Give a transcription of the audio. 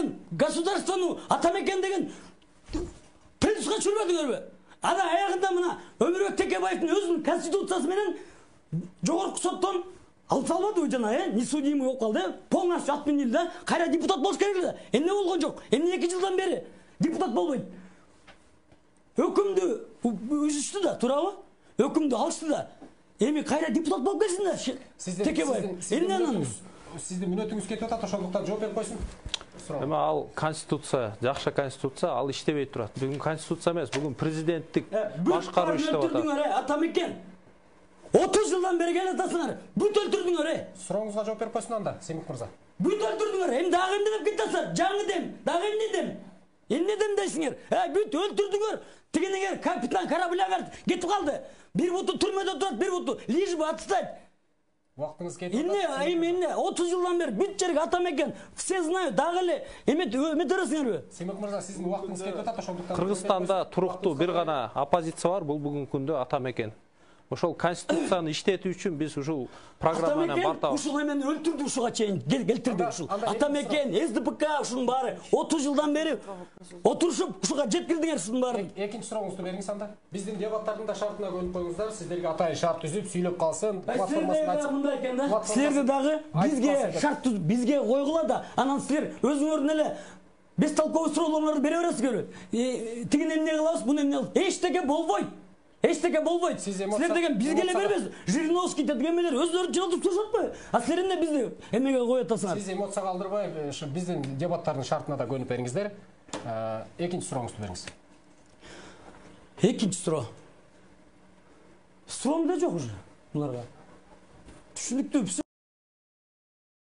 деген государствону Атамекен деген принципке чүрбөдүңөрбү? Ана аягында мына Өмүрбек Текебаевдин өзүнүн конституциясы менен жогорку соттон алып салбадыбы жана, несудимый болуп калды, полностью отменили да, кайра депутат болуш керек эле. Эмне болгон жок? Эмне 2 жылдан бери депутат болбойт? Өкүмдү үзүштү да, туурабы? Өкүмдү алышты да. Эми кайра депутат болуп келсин да. Текебаев. Эмне анан? Сиздин мүнөтүңүз кетип атат, ошондуктан жооп берип койсун. Эми ал конституция, жакшы конституция, ал иштебей турат. Бүгүн конституция эмес, бүгүн президенттик башкаруу иштеп атат. Атамекен 30 жылдан бери келатасыңар. Бүт өлтүрдүңөр, Сурооңузга жооп берип койсун анда, Семик мырза. Бүт өлтүрдүңөр. Эми дагы эмне деп кетасыңар? Жаңы дем, дагы эмне дем? Эмне дем дейсиңер? Бүт өлтүрдүңөр. Тигинеңер капитан корабля кетип калды. Бир буту түрмөдө турат, бир буту лишь бы отстать. Вактыңыз кетип атат. Эмне 30 жылдан бери бүт жерге Атамекен все знают. Дагы эле эметересиңерби? Семик мырза, сиздин вактыңыз кетип атат, ошондуктан Кыргызстанда туруктуу бир гана оппозиция бар, бул бүгүнкү күндө Атамекен. Ошол конституцияны иштетүү үчүн биз ушул программаны бартабыз. Ушул эмен өлтүрдү, ушуга чейин келтирди ушул. Атамекен, СДПК ушунун баары 30 жылдан бери отурушуп ушуга жеткирдиңер ушунун баарын. Экинчи сурооңузду бериңиз анда. Биздин дебаттардын да шартына көнүп коюңуздар. Сиздерге атайын шарт түзүп сүйлөп калсын. Платформасын айтып. Силерде дагы бизге шарт түзүп, бизге койгула да, анан силер өзүңөрдүн эле бестолковый суроолорду бере бересиңерби? Тигин эмне кылабыз, буну эмне кылабыз? Эчтеке болбойт. Эчтеке болбойт. Силер деген бизге эле бербейсиз. Жириновский деген эмелер өздөрү жылытып турушатпайбы? А силер эмне бизди эмеге коюп атасыңар? Сиз эмоцияга алдырбай, биздин дебаттардын шартына да көнүп бериңиздер. Экинчи сурооңузду бериңиз. Экинчи суроо. Суроом да жок уже буларга. Түшүнүктүү.